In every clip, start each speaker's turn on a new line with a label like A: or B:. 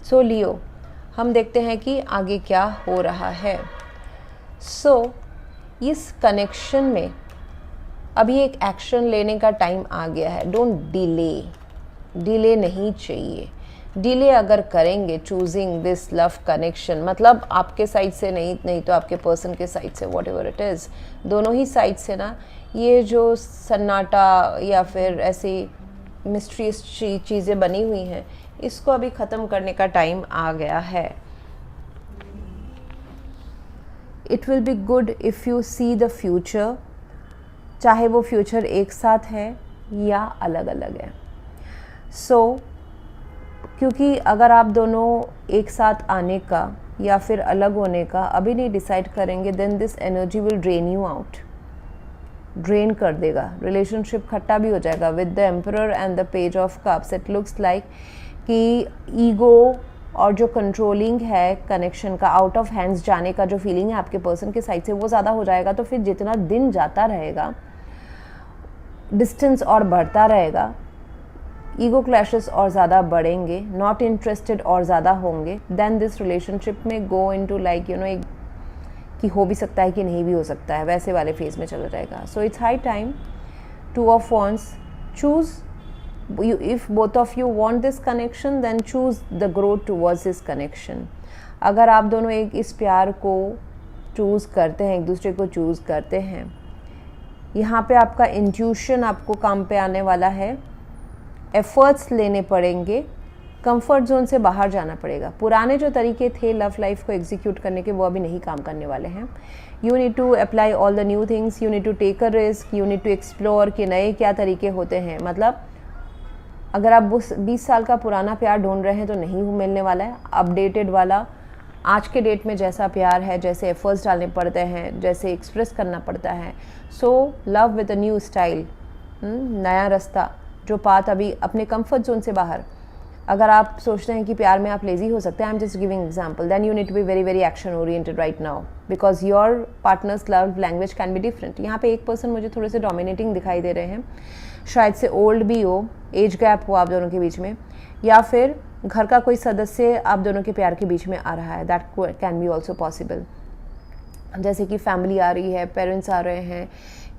A: सो लियो, हम देखते हैं कि आगे क्या हो रहा है। सो इस कनेक्शन में अभी एक एक्शन लेने का टाइम आ गया है। डोंट डिले नहीं चाहिए। डिले अगर करेंगे चूजिंग दिस लव कनेक्शन, मतलब आपके साइड से नहीं तो आपके पर्सन के साइड से, वॉट एवर इट इज़, दोनों ही साइड से ना, ये जो सन्नाटा या फिर ऐसी मिस्ट्रीज चीज़ें बनी हुई हैं, इसको अभी ख़त्म करने का टाइम आ गया है। It will be good if you see the future, चाहे वो फ्यूचर एक साथ है या अलग अलग है। सो क्योंकि अगर आप दोनों एक साथ आने का या फिर अलग होने का अभी नहीं डिसाइड करेंगे, then this energy will drain you out, drain कर देगा, रिलेशनशिप खट्टा भी हो जाएगा। With the emperor and the page of cups it looks like कि ईगो और जो कंट्रोलिंग है कनेक्शन का, आउट ऑफ हैंड्स जाने का जो फीलिंग है आपके पर्सन के साइड से, वो ज़्यादा हो जाएगा। तो फिर जितना दिन जाता रहेगा, डिस्टेंस और बढ़ता रहेगा, ईगो क्लैशेस और ज़्यादा बढ़ेंगे, नॉट इंटरेस्टेड और ज़्यादा होंगे, देन दिस रिलेशनशिप में गो इनटू लाइक एक कि हो भी सकता है कि नहीं भी हो सकता है, वैसे वाले फेज में चला जाएगा। So it's high time, 2 of Wands, choose, if both of you want this connection then choose the growth towards this connection। अगर आप दोनों इस प्यार को चूज़ करते हैं, एक दूसरे को चूज़ करते हैं, यहाँ पे आपका इंट्यूशन आपको काम पे आने वाला है, एफर्ट्स लेने पड़ेंगे, कंफर्ट जोन से बाहर जाना पड़ेगा। पुराने जो तरीके थे लव लाइफ को एग्जीक्यूट करने के, वो अभी नहीं काम करने वाले हैं। You need to apply all the new things, you need to take a risk, you need to explore कि नए क्या तरीके होते हैं। मतलब अगर आप 20 साल का पुराना प्यार ढूंढ रहे हैं तो नहीं मिलने वाला है। अपडेटेड वाला, आज के डेट में जैसा प्यार है, जैसे एफर्ट्स डालने पड़ते हैं, जैसे एक्सप्रेस करना पड़ता है, so love with a new style, नया रास्ता, जो पाथ अभी अपने कंफर्ट जोन से बाहर। अगर आप सोचते हैं कि प्यार में आप लेजी हो सकते हैं, I am just giving example, then you need to be very very action oriented right now, because your partner's love language can be different. यहाँ पे एक पर्सन मुझे थोड़े से डोमिनेटिंग दिखाई दे रहे हैं, शायद से ओल्ड भी हो, एज गैप हो आप दोनों के बीच में, या फिर घर का कोई सदस्य आप दोनों के प्यार के बीच में आ रहा है, that can be also possible. जैसे कि फैमिली आ रही है, पेरेंट्स आ रहे हैं,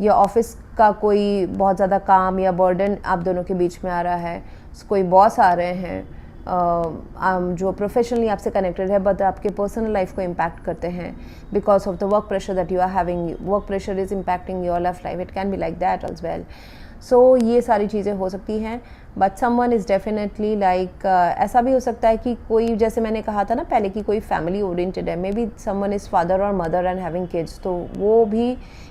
A: या ऑफिस का कोई बहुत ज़्यादा काम या बर्डन आप दोनों के बीच में आ रहा है, कोई बॉस आ रहे हैं जो प्रोफेशनली आपसे कनेक्टेड है बट आपके पर्सनल लाइफ को इम्पैक्ट करते हैं because of the work pressure that you are having. Work pressure is impacting your love life, it can be like that as well. So ये सारी चीज़ें हो सकती हैं, but someone is definitely like, ऐसा भी हो सकता है कि कोई, जैसे मैंने कहा था ना पहले, कि कोई फैमिली ओरिएंटेड है, may be someone is father और मदर एंड हैविंग किड्स, तो वो भी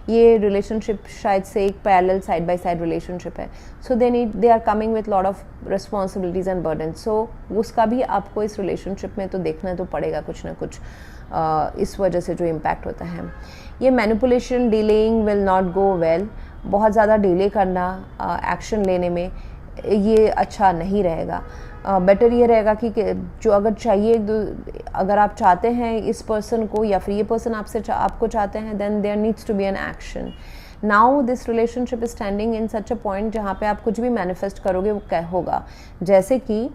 A: ये रिलेशनशिप शायद से एक parallel side by side relationship है। So they are coming with lot of responsibilities and burden, so उसका भी आपको इस रिलेशनशिप में तो देखना तो पड़ेगा कुछ ना कुछ, इस वजह से जो इम्पैक्ट होता है। ये manipulation, delaying will not go well. बहुत ज़्यादा डिले करना एक्शन लेने में, ये अच्छा नहीं रहेगा। बेटर ये रहेगा कि जो अगर चाहिए, अगर आप चाहते हैं इस पर्सन को या फिर ये पर्सन आपको चाहते हैं, then there needs to be an action. Now this relationship is standing in such a point जहाँ पे आप कुछ भी मैनिफेस्ट करोगे वो क्या होगा। जैसे कि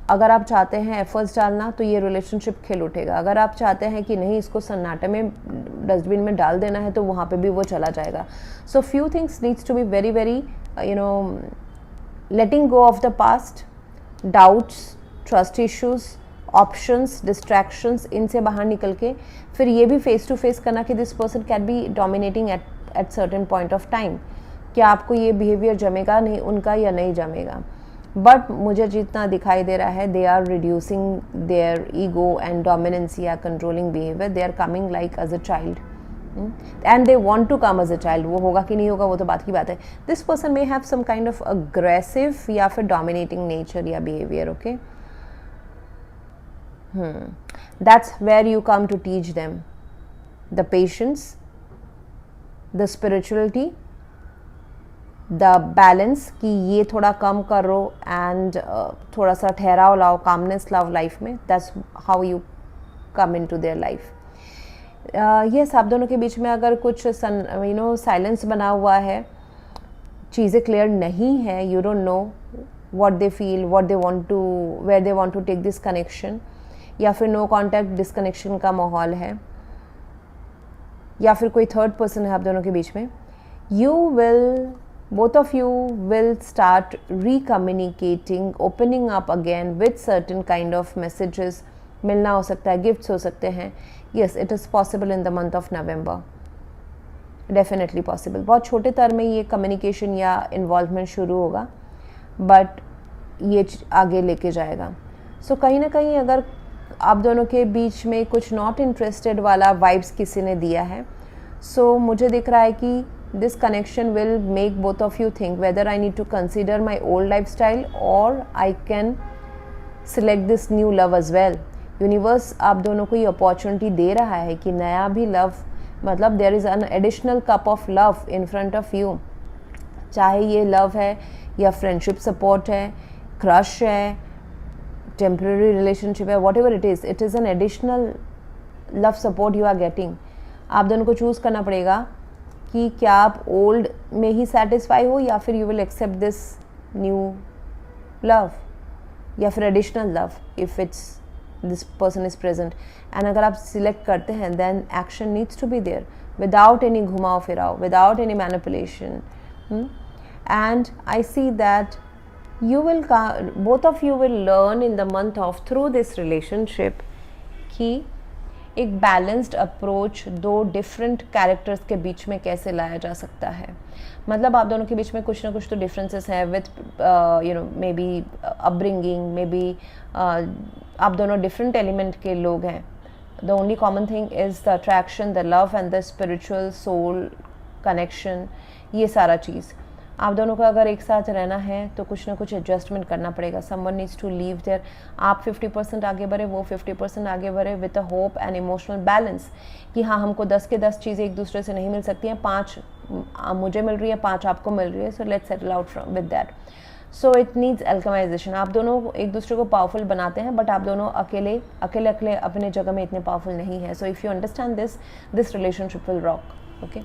A: अगर आप चाहते हैं एफर्ट्स डालना तो ये रिलेशनशिप खिल उठेगा। अगर आप चाहते हैं कि नहीं इसको सन्नाटे में डस्टबिन में डाल देना है तो वहाँ पे भी वो चला जाएगा। So few things needs to be very very letting go of the past, doubts, trust issues, options, distractions, इनसे बाहर निकल के फिर ये भी फेस टू फेस करना कि this person can be dominating at certain point of time. क्या आपको ये बिहेवियर जमेगा नहीं उनका या नहीं जमेगा। बट मुझे जितना दिखाई दे रहा है, they are reducing their ego and dominance या controlling behaviour, they are coming like as a child and they want to come as a child. वो होगा कि नहीं होगा वो तो बात की बात है। This person may have some kind of aggressive या फिर डोमिनेटिंग नेचर या behaviour, okay. That's where you come to teach them the patience, the spirituality, the balance, कि ये थोड़ा कम करो एंड थोड़ा सा ठहराव लाओ, कामनेस लाओ लाइफ में। That's how you come in to their life. Yes, आप दोनों के बीच में अगर कुछ साइलेंस बना हुआ है, चीज़ें क्लियर नहीं है, you don't know what they feel, what they want to, where they want to take this connection, या फिर नो कॉन्टैक्ट डिस्कनेक्शन का माहौल है, या फिर कोई थर्ड पर्सन है आप दोनों के बीच में, both of you will start recommunicating, opening up again with certain kind of messages. मिलना हो सकता है, गिफ्ट्स हो सकते हैं. Yes, it is possible in the month of November. Definitely possible. बहुत छोटे तरह में ये कम्युनिकेशन या इन्वॉल्वमेंट शुरू होगा, बट ये आगे लेके जाएगा. सो कहीं ना कहीं अगर आप दोनों के बीच में कुछ नॉट इंटरेस्टेड वाला वाइब्स किसी ने दिया है, सो मुझे दिख रहा है कि this connection will make both of you think whether I need to consider my old lifestyle or I can select this new love as well. Universe आप दोनों को ये अपॉर्चुनिटी दे रहा है कि नया भी लव, मतलब there is an additional cup of love in front of you. चाहे ये लव है या फ्रेंडशिप सपोर्ट है, क्रश है, टेम्पररी रिलेशनशिप है, whatever it is an additional love support you are getting. आप दोनों को चूज़ करना पड़ेगा कि क्या आप ओल्ड में ही सेटिस्फाई हो या फिर you will accept this new love या फिर additional love if it's this person is present. And अगर आप सिलेक्ट करते हैं then action needs to be there without any घुमाओ फिराओ, without any manipulation. And I see that you will, both of you will learn in the month of through this relationship कि एक balanced approach दो different characters के बीच में कैसे लाया जा सकता है. मतलब आप दोनों के बीच में कुछ ना कुछ तो डिफरेंसेस हैं with maybe upbringing, maybe आप दोनों डिफरेंट एलिमेंट के लोग हैं. The only common thing is the attraction, the love and the spiritual soul connection. ये सारा चीज़ आप दोनों को अगर एक साथ रहना है तो कुछ ना कुछ एडजस्टमेंट करना पड़ेगा. Someone needs to leave there. आप 50% आगे बढ़े, वो 50% आगे बढ़े with a hope and emotional balance कि हाँ हमको 10 के 10 चीज़ें एक दूसरे से नहीं मिल सकती हैं, 5 मुझे मिल रही है, 5 आपको मिल रही है. So let's settle out from with that. So it needs alchemization. आप दोनों एक दूसरे को पावरफुल बनाते हैं, बट आप दोनों अकेले अपने जगह में इतने पावरफुल नहीं है. So if you understand this relationship will rock. Okay,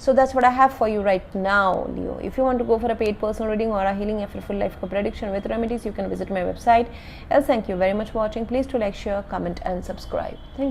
A: so that's what I have for you right now, Leo. If you want to go for a paid personal reading or a healing after full life prediction with remedies, you can visit my website. Else, thank you very much for watching. Please do like, share, comment and subscribe. Thank you.